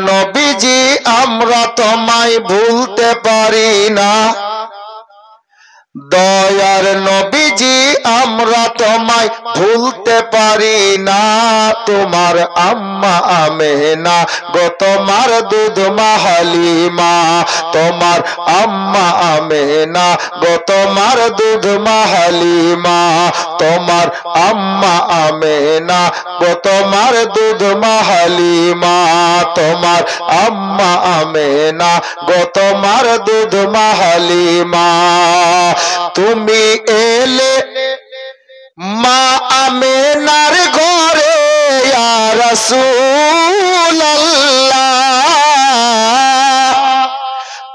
নবীজি আমরা তোমায় ভুলতে পারি না দয়ার নবীজি আমরা তোমায় ভুলতে পারি না তোমার আম্মা আমেনা গো তোমার দুধ মা হালিমা তোমার আম্মা আমেনা গো তোমার দুধ মা হালিমা তোমার আম্মা আমেনা গো তোমার দুধ মা হালিমা তোমার আম্মা আমেনা গো তোমার দুধ মা হালিমা তুমি এলে মা আমেনার ঘরে ইয়া রাসূলুল্লাহ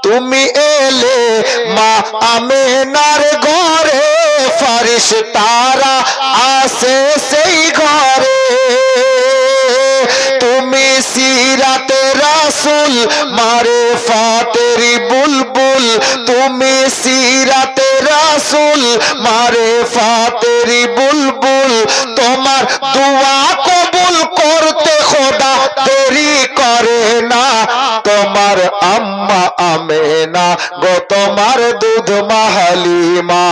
তুমি এলে মা আমেনার ঘরে ফেরেশতারা আসে সেই ঘরে তুমি সিরাতে রাসূল মারিফাতের বুলবুল তুমি সিরাতে রাসূল মারিফাতের বুলবুল তোমার দুআ কবুল করতে খোদা দেরি করে না তোমার আম্মা আমেনা গো তোমার দুধ মা হালিমা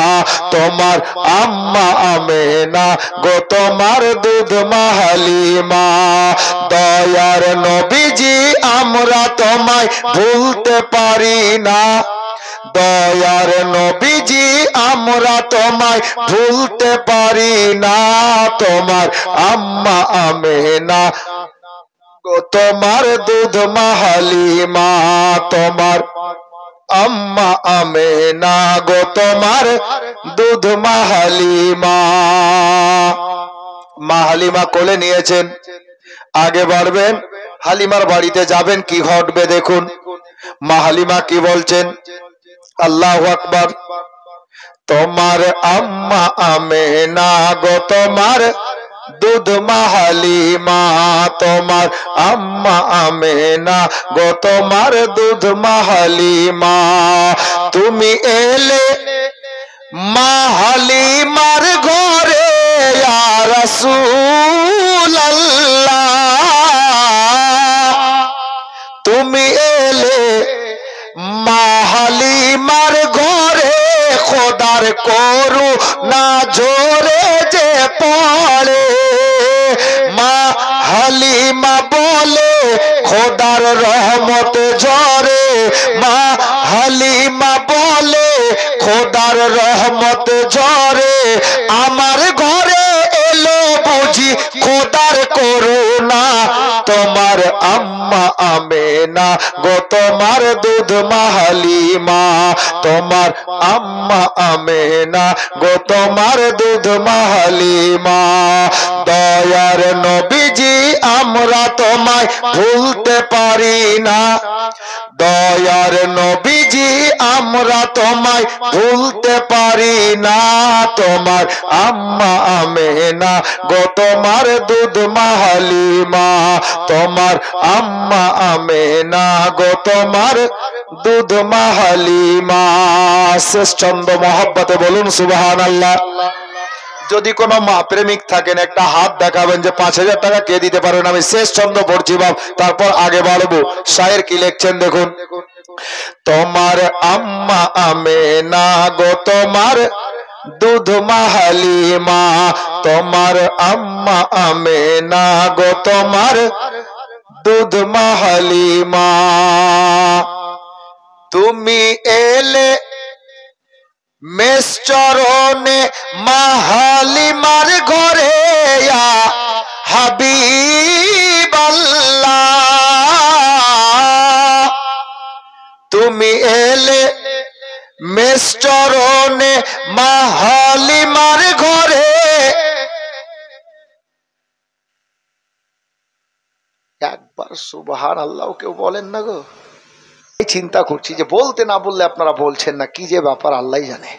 তোমার আম্মা আমেনা গো তোমার দুধ মা হালিমা দয়ার নবীজি আমরা তোমায় ভুলতে পারি না দয়ার নবীজি আমরা তোমায় ভুলতে পারি না তোমার আম্মা আমেনা গো তোমার দুধ মা হালিমা তোমার আম্মা আমেনা গো তোমার দুধ মা হালিমা মা হালিমা কোলে নিয়েছেন আগে বাড়বেন হালিমার বাড়িতে যাবেন কি ঘটবে দেখুন মা হালিমা কি বলছেন আল্লাহু আকবার তোমার আম্মা আমেনা গো তোমার দুধ মা হালিমা তোমার আম্মা আমেনা গো তোমার দুধ মা হালিমা তুমি এলে মা হালিমার ঘরে ইয়া রাসূলুল্লাহ তুমি এলে মা হালিমার ঘরে খোদার করুণা জোরে যে পড়ে মা হালিমা বলে খোদার রহমত ঝরে মা হালিমা বলে খোদার রহমত ঝরে আমার ঘরে এলো বুঝি খোদার করুণা তোমার আম্মা আমেনা গো তোমার দুধ মা হালিমা তোমার আম্মা আমেনা গো তোমার দুধ মা হালিমা দয়ার নবীজি আমরা তোমায় ভুলতে পারি না দয়ার নবীজি আমরা তোমায় ভুলতে পারি না তোমার আম্মা আমেনা গো তোমার দুধ মা হালিমা তোমার আম্মা আমেনা গো তোমার দুধ মা হালিমা শেষ ছন্দ মহব্বতে বলুন সুবহানাল্লাহ যদি কোনো মা প্রেমিক থাকেন একটা হাত দেখাবেন যে 5000 টাকা কে দিতে পারেন আমি শেষ ছন্দ পড়ছি বাপ তারপর আগে বাড়বো শায়ের কি লিখছেন দেখুন তোমার আম্মা আমেনা গো তোমার দুধ মা হালিমা তোমার আম্মা আমেনা গো তোমার দুধ মা হালিমা তুমি এলে মেষ চরণে মা হালিমার ঘরে ইয়া হাবিবাল্লাহ তুমি এলে মেষ চরণে মা হালিমার ঘরে একবার সুবহানাল্লাহ কেউ বলেন না গো চিন্তা করছি যে বলতে না বললে আপনারা বলছেন না কি যে ব্যাপার আল্লাহই জানে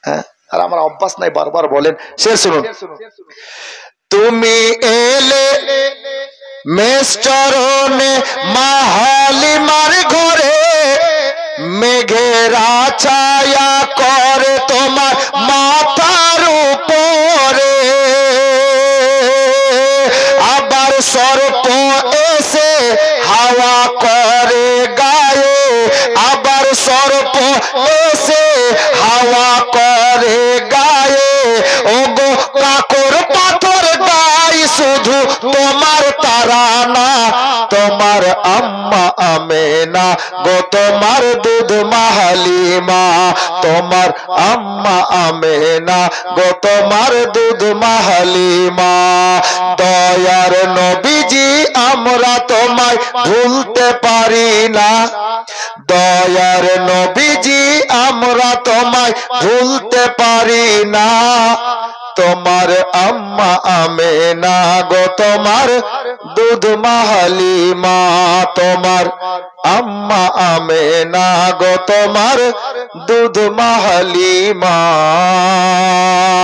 হ্যাঁ আর আমার অভ্যাস নাই বারবার বলেন শেষ শুনুন তুমি এলে মেষ চরণে মা হালিমার ঘরে মেঘেরা ছায়া করে তোমার মাথার উপরে আবার সর্প এসে হাওয়া তোমার তারানা, তোমার আম্মা আমেনা গো, তোমার দুধ মা হালিমা, তোমার আম্মা আমেনা গো, তোমার দুধ মা হালিমা। দয়ার নবীজি আমরা তোমায় ভুলতে পারি না, দয়ার নবীজি আমরা তোমায় ভুলতে পারি না। তোমার আম্মা আমেনা গো, তোমার দুধ মা হালিমা, তোমার আম্মা আমেনা গো, তোমার দুধ মা হালিমা।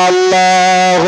আল্লাহ